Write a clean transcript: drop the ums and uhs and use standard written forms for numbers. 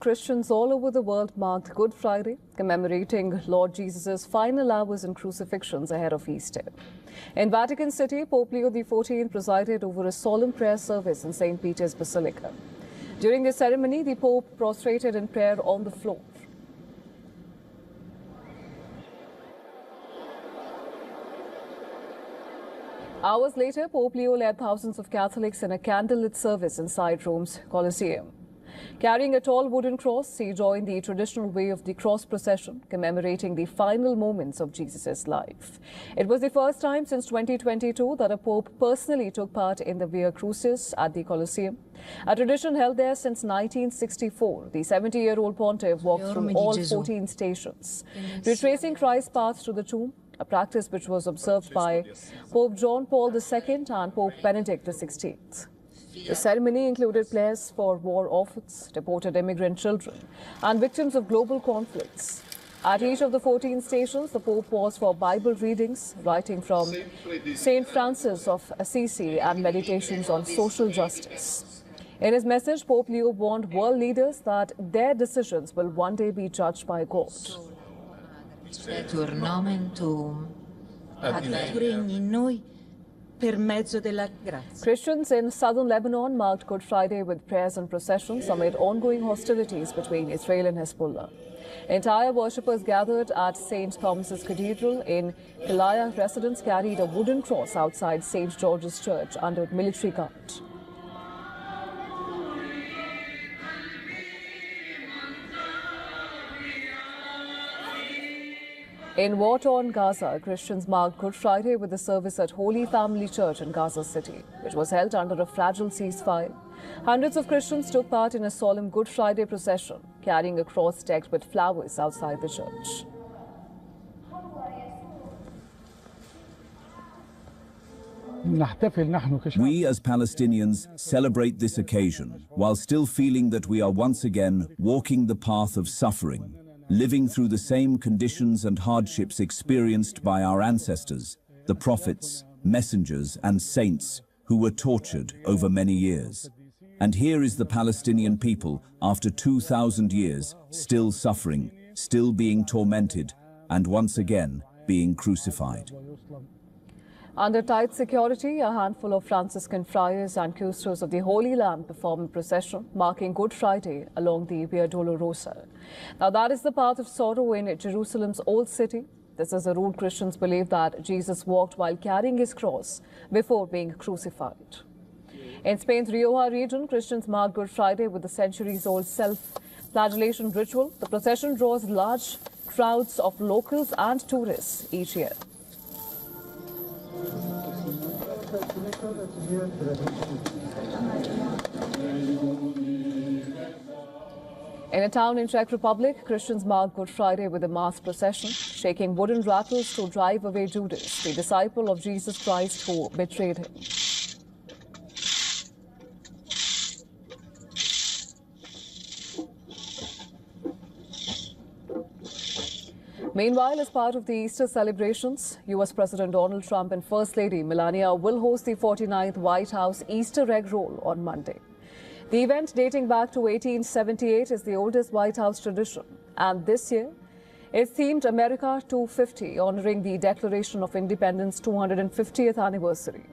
Christians all over the world marked Good Friday, commemorating Lord Jesus' final hours and crucifixions ahead of Easter. In Vatican City, Pope Leo XIV presided over a solemn prayer service in St. Peter's Basilica. During the ceremony, the Pope prostrated in prayer on the floor. Hours later, Pope Leo led thousands of Catholics in a candlelit service inside Rome's Colosseum. Carrying a tall wooden cross, he joined the traditional way of the cross procession, commemorating the final moments of Jesus' life. It was the first time since 2022 that a pope personally took part in the Via Crucis at the Colosseum, a tradition held there since 1964. The 70-year-old pontiff walked through all 14 stations, retracing Christ's path to the tomb, a practice which was observed by Pope John Paul II and Pope Benedict XVI. The ceremony included prayers for war orphans, deported immigrant children, and victims of global conflicts. At each of the 14 stations, the Pope paused for Bible readings, writing from St. Francis of Assisi, and meditations on social justice. In his message, Pope Leo warned world leaders that their decisions will one day be judged by God. Christians in southern Lebanon marked Good Friday with prayers and processions amid ongoing hostilities between Israel and Hezbollah. Entire worshippers gathered at St. Thomas's Cathedral in Hilayah. Residents carried a wooden cross outside St. George's Church under military guard. In war-torn Gaza, Christians marked Good Friday with a service at Holy Family Church in Gaza City, which was held under a fragile ceasefire. Hundreds of Christians took part in a solemn Good Friday procession, carrying a cross decked with flowers outside the church. We as Palestinians celebrate this occasion while still feeling that we are once again walking the path of suffering, living through the same conditions and hardships experienced by our ancestors, the prophets, messengers, and saints who were tortured over many years. And here is the Palestinian people, after 2,000 years, still suffering, still being tormented, and once again being crucified. Under tight security, a handful of Franciscan friars and custodians of the Holy Land performed a procession marking Good Friday along the Via Dolorosa. Now, that is the path of sorrow in Jerusalem's old city. This is a route Christians believe that Jesus walked while carrying his cross before being crucified. In Spain's Rioja region, Christians marked Good Friday with the centuries-old self-flagellation ritual. The procession draws large crowds of locals and tourists each year. In a town in Czech Republic, Christians marked Good Friday with a mass procession, shaking wooden rattles to drive away Judas, the disciple of Jesus Christ who betrayed him. Meanwhile, as part of the Easter celebrations, U.S. President Donald Trump and First Lady Melania will host the 49th White House Easter egg roll on Monday. The event, dating back to 1878, is the oldest White House tradition, and this year it's themed America 250, honoring the Declaration of Independence 250th anniversary.